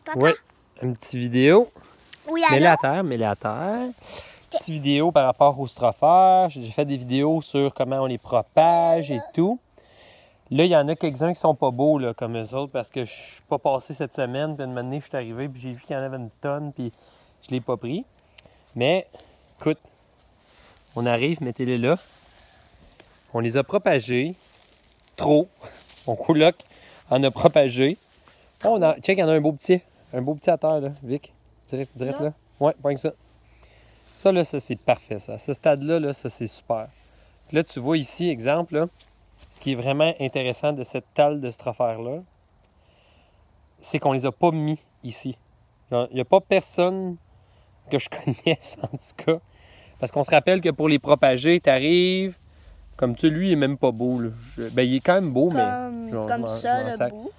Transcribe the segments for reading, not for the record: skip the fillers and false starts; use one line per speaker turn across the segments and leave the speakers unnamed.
Papa?
Oui, une petite vidéo.
Oui,
Mets-la à
alors?
terre, mets-la à terre. Petite vidéo par rapport aux strophères. J'ai fait des vidéos sur comment on les propage et tout. Là, il y en a quelques-uns qui sont pas beaux, là, comme eux autres, parce que je suis pas passé cette semaine. Puis une année, je suis arrivé, puis j'ai vu qu'il y en avait une tonne, puis je l'ai pas pris. Mais, écoute, on arrive, mettez-les là. On les a propagés. Trop. Mon coloc en a propagé. Oh, check, il y en a un beau petit. Un beau petit à terre, là, Vic. Direct là. Ouais, pas que ça. Ça, là, ça, c'est parfait, ça. À ce stade-là, là, ça, c'est super. Puis là, tu vois ici, exemple, là, ce qui est vraiment intéressant de cette talle de strophère-là, c'est qu'on les a pas mis ici. Il n'y a pas personne que je connaisse, en tout cas. Parce qu'on se rappelle que pour les propager, tu arrives, comme tu lui, il est même pas beau. Là. Ben, il est quand même beau, mais...
Comme ça, le bout.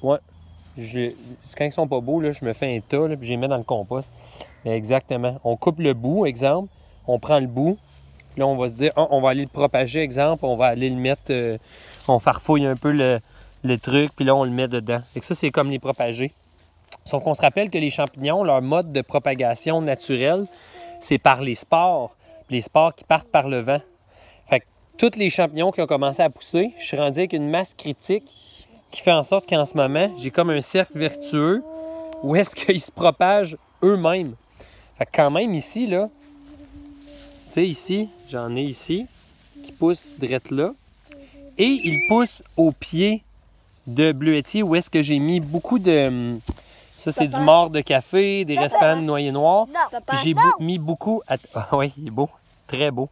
Ouais. Quand ils sont pas beaux, là, je me fais un tas, là, puis je les mets dans le compost. Mais exactement. On coupe le bout, exemple. On prend le bout. Puis là, on va se dire, on va aller le propager, exemple. On va aller le mettre... on farfouille un peu le truc, puis là, on le met dedans. Et ça, c'est comme les propagés. Sauf qu'on se rappelle que les champignons, leur mode de propagation naturelle, c'est par les spores. Les spores qui partent par le vent. Fait que tous les champignons qui ont commencé à pousser, je suis rendu avec une masse critique qui fait en sorte qu'en ce moment, j'ai comme un cercle vertueux où est-ce qu'ils se propagent eux-mêmes. Fait que quand même ici, là, tu sais, ici, j'en ai ici, qui poussent drette là. Et ils poussent au pied de bleuetier où est-ce que j'ai mis beaucoup de... Ça, c'est du mort de café, des restants de noyer noir. Puis j'ai mis beaucoup... Ah oui, il est beau. Très beau.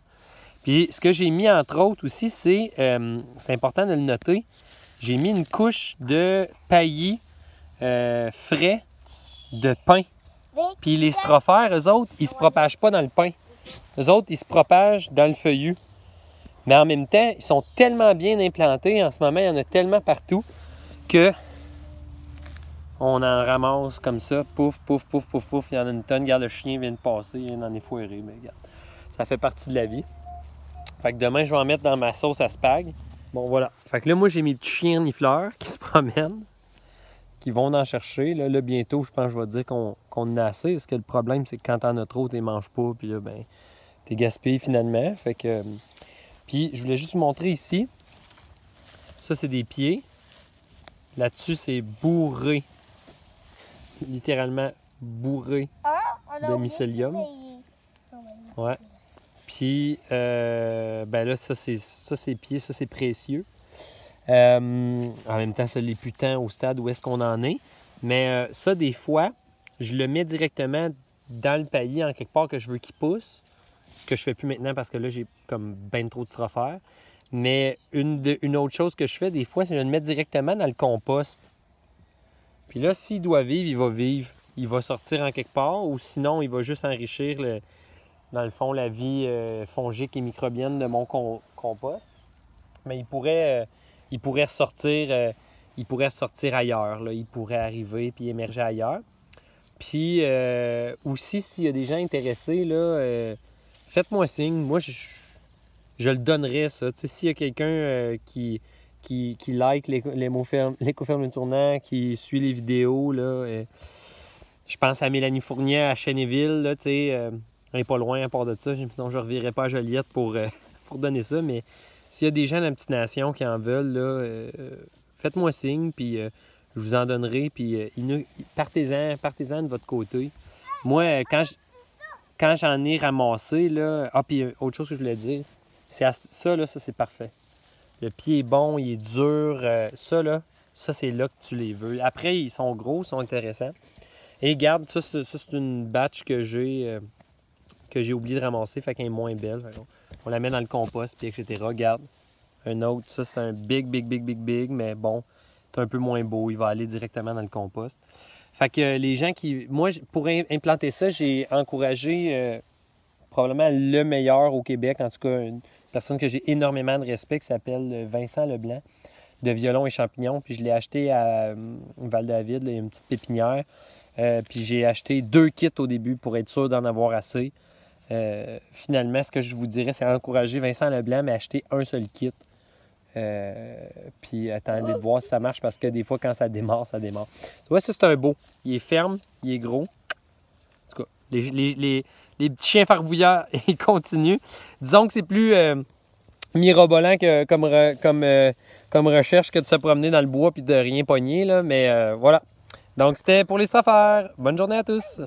Puis ce que j'ai mis, entre autres, aussi, c'est important de le noter, j'ai mis une couche de paillis frais de pain. Puis les strophères, eux autres, ils se propagent pas dans le pain. Eux autres, ils se propagent dans le feuillu. Mais en même temps, ils sont tellement bien implantés. En ce moment, il y en a tellement partout que on en ramasse comme ça. Pouf, pouf, pouf, pouf, pouf. Il y en a une tonne. Regarde, le chien vient de passer. Il en est foiré. Mais regarde, ça fait partie de la vie. Fait que demain, je vais en mettre dans ma sauce à spag. Bon, voilà. Fait que là, moi, j'ai mes petits chiens renifleurs qui se promènent, qui vont en chercher. Là bientôt, je pense que je vais dire qu'on en a assez. Parce que le problème, c'est que quand t'en as trop, tu les manges pas. Puis là, ben, t'es gaspillé finalement. Fait que... Puis, je voulais juste vous montrer ici. Ça, c'est des pieds. Là-dessus, c'est bourré. C'est littéralement bourré de mycélium. Ouais. Puis, ben là, ça, c'est pieds, ça, c'est précieux. En même temps, ça l'est plus tant au stade où est-ce qu'on en est. Mais ça, des fois, je le mets directement dans le paillis en quelque part que je veux qu'il pousse. Ce que je fais plus maintenant parce que là, j'ai comme ben trop de strophères. Mais une autre chose que je fais des fois, c'est de le mettre directement dans le compost. Puis là, s'il doit vivre, il va vivre. Il va sortir en quelque part ou sinon, il va juste enrichir, dans le fond, la vie fongique et microbienne de mon compost. Mais il pourrait ressortir, ailleurs. Là. Il pourrait arriver puis émerger ailleurs. Puis aussi, s'il y a des gens intéressés, là, faites-moi signe. Moi, je le donnerais, ça. Tu sais, s'il y a quelqu'un qui like l'écoferme Le Tournant, qui suit les vidéos, là, je pense à Mélanie Fournier à Chénéville, là, tu sais, elle n'est pas loin à part de ça. Donc, je ne revirai pas à Joliette pour donner ça, mais s'il y a des gens de la petite nation qui en veulent, là, faites-moi signe, puis je vous en donnerai, puis partez-en de votre côté. Moi, quand j'en ai ramassé, là... Ah, puis autre chose que je voulais dire, ça, là, ça, c'est parfait. Le pied est bon, il est dur. Ça, c'est là que tu les veux. Après, ils sont gros, ils sont intéressants. Et regarde, ça, c'est une batch que j'ai oublié de ramasser, fait qu'elle est moins belle. On la met dans le compost, puis etc. Regarde, un autre, ça, c'est un big, mais bon, c'est un peu moins beau. Il va aller directement dans le compost. Fait que les gens qui... Moi, pour implanter ça, j'ai encouragé probablement le meilleur au Québec, en tout cas, une personne que j'ai énormément de respect, qui s'appelle Vincent Leblanc, de Violon et Champignons. Puis je l'ai acheté à Val-David, là, il y a une petite pépinière. Puis j'ai acheté 2 kits au début pour être sûr d'en avoir assez. Finalement, ce que je vous dirais, c'est encourager Vincent Leblanc, mais acheter un seul kit. Puis attendez de voir si ça marche parce que des fois, quand ça démarre, ça démarre. Tu vois, ça, c'est un beau. Il est ferme, il est gros. En tout cas, les petits chiens farbouillards, ils continuent. Disons que c'est plus mirobolant comme recherche que de se promener dans le bois puis de rien pogner, là. Mais voilà. Donc, c'était pour les affaires. Bonne journée à tous!